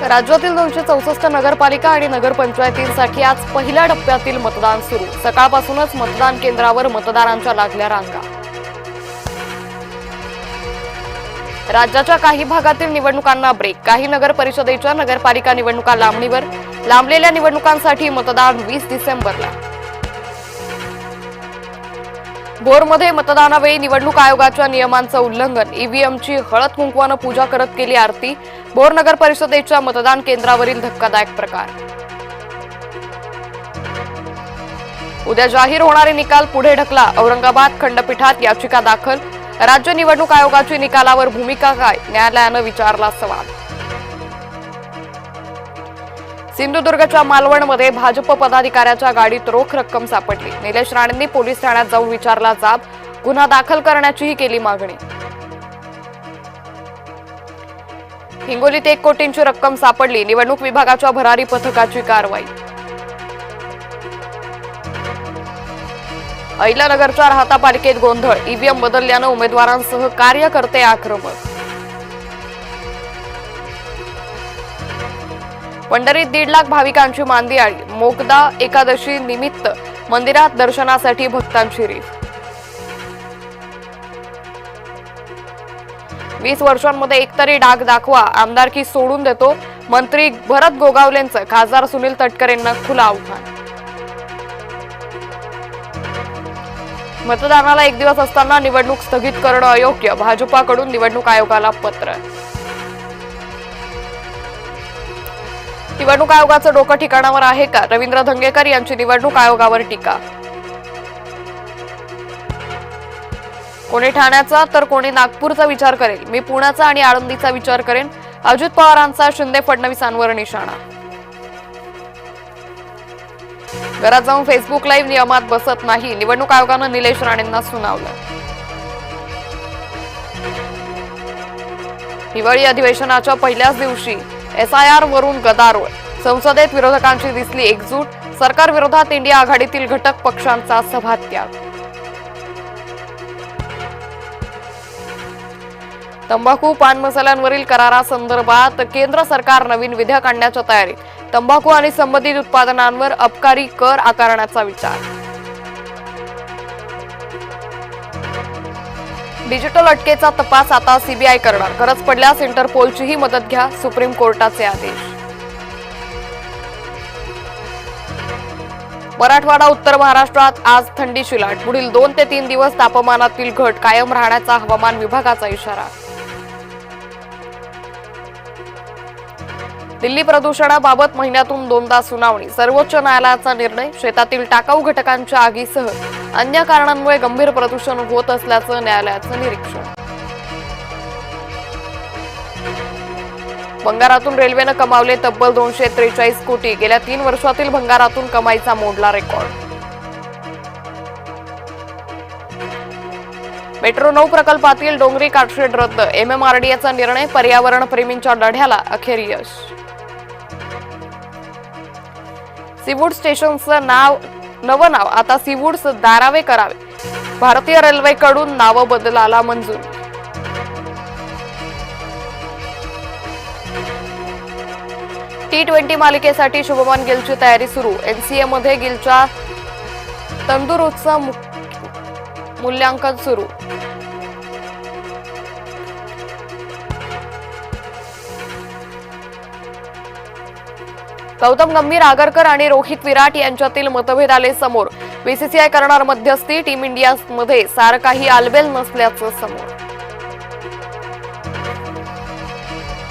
राज्यातील 264 नगरपालिका आणि नगरपंचायतींसाठी आज पहिल्या टप्प्यातील मतदान सुरू। सकाळपासूनच मतदान केंद्रावर मतदारांच्या लागल्या रांगा। राज्याच्या काही भागातील निवडणुकांना ब्रेक। काही नगर परिषदेच्या नगरपालिका निवडणुका लांबणीवर। लांबलेल्या निवडणुकांसाठी मतदान 20 डिसेंबरला। भोरमध्ये मतदानावेळी निवडणूक आयोगाच्या नियमांचं उल्लंघन। ईव्हीएमची हळद कुंकवानं पूजा करत केली आरती। भोर नगर परिषदेच्या मतदान केंद्रावरील धक्कादायक प्रकार। उद्या जाहीर होणारे निकाल पुढे ढकला। औरंगाबाद खंडपीठात याचिका दाखल। राज्य निवडणूक आयोगाची निकालावर भूमिका काय? न्यायालयानं विचारला सवाल। सिंधुदुर्गच्या मालवणमध्ये भाजप पदाधिकाऱ्याच्या गाडीत रोख रक्कम सापडली। निलेश राणेंनी पोलीस ठाण्यात जाऊन विचारला जाब। गुन्हा दाखल करण्याचीही केली मागणी। हिंगोलीत 1 कोटींची रक्कम सापडली। निवडणूक विभागाच्या भरारी पथकाची कारवाई। अहिल्यानगरच्या राहता पालिकेत गोंधळ। ईव्हीएम बदलल्यानं उमेदवारांसह कार्यकर्ते आक्रमक। पंढरीत 1.5 लाख भाविकांची मांदियाळी। मोगदा एकादशी निमित्त मंदिरात दर्शनासाठी भक्तांची रीत। 20 वर्षांमध्ये एकतरी डाग दाखवा। आमदारकी सोडून देतो। मंत्री भरत गोगावलेंचं खासदार सुनील तटकरेंना खुलं आव्हान। मतदानाला 1 दिवस असताना निवडणूक स्थगित करणं अयोग्य। भाजपाकडून निवडणूक आयोगाला पत्र। निवडणूक आयोगाचं डोकं ठिकाणावर आहे का? रवींद्र धंगेकर यांची निवडणूक आयोगावर टीका। कोणी ठाण्याचा तर कोणी नागपूरचा विचार करेल। मी पुण्याचा आणि आळंदीचा विचार करेन। अजित पवारांचा शिंदे फडणवीसांवर निशाणा। घरात जाऊन फेसबुक लाईव्ह नियमात बसत नाही। निवडणूक आयोगानं निलेश राणेंना सुनावलं। हिवाळी अधिवेशनाच्या पहिल्याच दिवशी SIR वरून गदारोळ। संसदेत विरोधकांची दिसली एकजूट। सरकार विरोधात इंडिया आघाडीतील घटक पक्षांचा सभात्याग। तंबाखू पान मसाल्यांवरील करारासंदर्भात केंद्र सरकार नवीन विधेयक आणण्याच्या तयारीत। तंबाखू आणि संबंधित उत्पादनांवर अबकारी कर आकारण्याचा विचार। डिजिटल अटकेचा तपास आता CBI करणार। गरज पडल्यास इंटरपोलचीही मदत घ्या। सुप्रीम कोर्टाचे आदेश। मराठवाडा उत्तर महाराष्ट्रात आज थंडीची लाट। पुढील 2 ते 3 दिवस तापमानातील घट कायम राहण्याचा हवामान विभागाचा इशारा। दिल्ली प्रदूषणाबाबत महिन्यातून 2दा सुनावणी। सर्वोच्च न्यायालयाचा निर्णय। शेतातील टाकाऊ घटकांच्या आगीसह अन्य कारणांमुळे गंभीर प्रदूषण होत असल्याचं न्यायालयाचं निरीक्षण। भंगारातून रेल्वेनं कमावले तब्बल 243 कोटी। गेल्या 3 वर्षातील भंगारातून कमाईचा मोडला रेकॉर्ड। मेट्रो 9 प्रकल्पातील डोंगरी काठशेड रद्द। MMRDAचा निर्णय। पर्यावरण प्रेमींच्या लढ्याला अखेर यश। सीवूड स्टेशनचं नवं नाव आता सीवूड्स दारावे करावे। भारतीय रेल्वेकडून नाव बदलाला मंजुरी। T20 मालिकेसाठी शुभमन गिलची तयारी सुरू। NCA मध्ये गिलच्या तंदुरुस्तचं मूल्यांकन सुरू। गौतम गंभीर आगरकर आणि रोहित विराट यांच्यातील मतभेद आले समोर। BCCI करणार मध्यस्थी। टीम इंडियामध्ये सारं काही आलबेल नसल्याचं समोर।